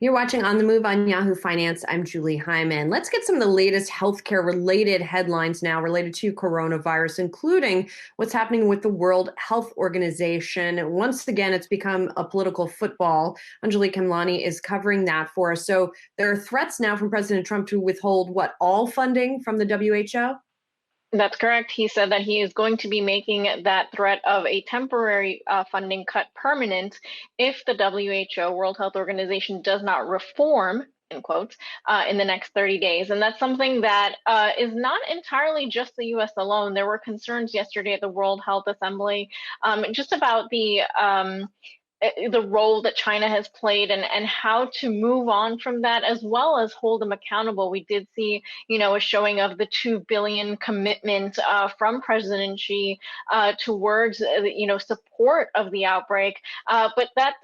You're watching On the Move on Yahoo Finance. I'm Julie Hyman. Let's get some of the latest healthcare related headlines now related to coronavirus, including what's happening with the World Health Organization. Once again, it's become a political football. Anjalee Khemlani is covering that for us. So there are threats now from President Trump to withhold all funding from the WHO? That's correct. He said that he is going to be making that threat of a temporary funding cut permanent if the WHO, World Health Organization, does not reform, in quotes, in the next 30 days. And that's something that is not entirely just the U.S. alone. There were concerns yesterday at the World Health Assembly just about the role that China has played and how to move on from that, as well as hold them accountable. We did see, a showing of the 2 billion commitment from President Xi towards, support of the outbreak. But that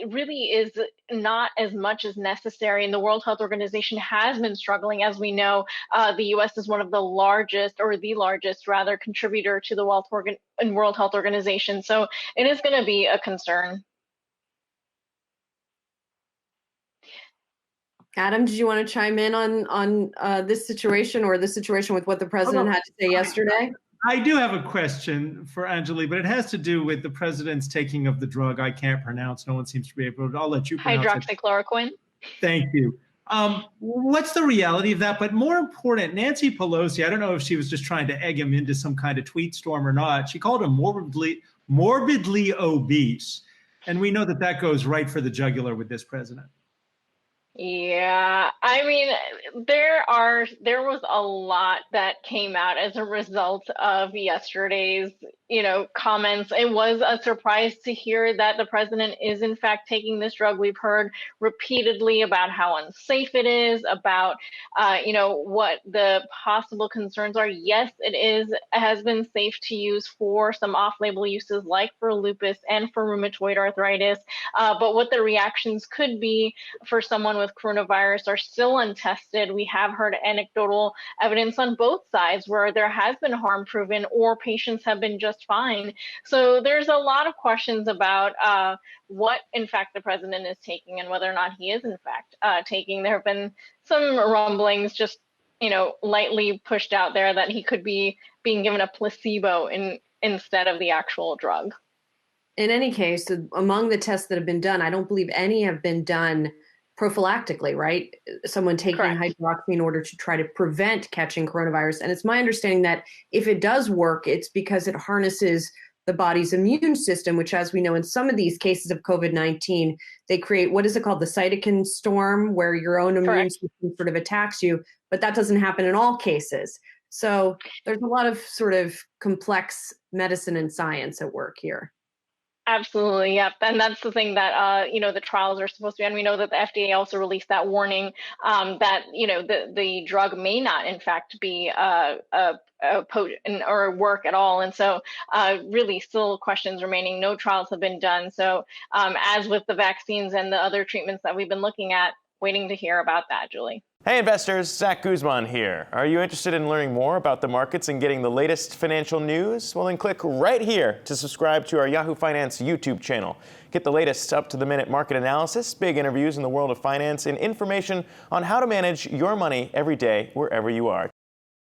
really is not as much as necessary. And the World Health Organization has been struggling. As we know, the U.S. is one of the largest, or the largest rather, contributor to the World Health Organization. So it is going to be a concern. Adam, did you want to chime in on this situation, or this situation with what the president had to say yesterday? I do have a question for Anjalee, but it has to do with the president's taking of the drug I can't pronounce. No one seems to be able to. I'll let you pronounce hydroxychloroquine. It. Thank you. What's the reality of that? But more important, Nancy Pelosi, I don't know if she was just trying to egg him into some kind of tweet storm or not. She called him morbidly obese. And we know that goes right for the jugular with this president. Yeah, I mean, there was a lot that came out as a result of yesterday's, comments. It was a surprise to hear that the president is in fact taking this drug. We've heard repeatedly about how unsafe it is, about, what the possible concerns are. Yes, it has been safe to use for some off-label uses like for lupus and for rheumatoid arthritis. But what the reactions could be for someone with coronavirus are still untested. We have heard anecdotal evidence on both sides where there has been harm proven or patients have been just fine. So there's a lot of questions about what, in fact, the president is taking and whether or not he is, in fact, taking. There have been some rumblings just, lightly pushed out there that he could be being given a placebo instead of the actual drug. In any case, among the tests that have been done, I don't believe any have been done prophylactically, right? Someone taking hydroxy in order to try to prevent catching coronavirus. And it's my understanding that if it does work, it's because it harnesses the body's immune system, which, as we know, in some of these cases of COVID-19, they create, what is it called? The cytokine storm, where your own immune system sort of attacks you. But that doesn't happen in all cases. So there's a lot of sort of complex medicine and science at work here. Absolutely, yep. And that's the thing that, the trials are supposed to be. And we know that the FDA also released that warning that, the drug may not, in fact, be potent or work at all. And so really still questions remaining. No trials have been done. So as with the vaccines and the other treatments that we've been looking at, waiting to hear about that, Julie. Hey investors, Zach Guzman here. Are you interested in learning more about the markets and getting the latest financial news? Well, then click right here to subscribe to our Yahoo Finance YouTube channel. Get the latest up-to-the-minute market analysis, big interviews in the world of finance, and information on how to manage your money every day wherever you are.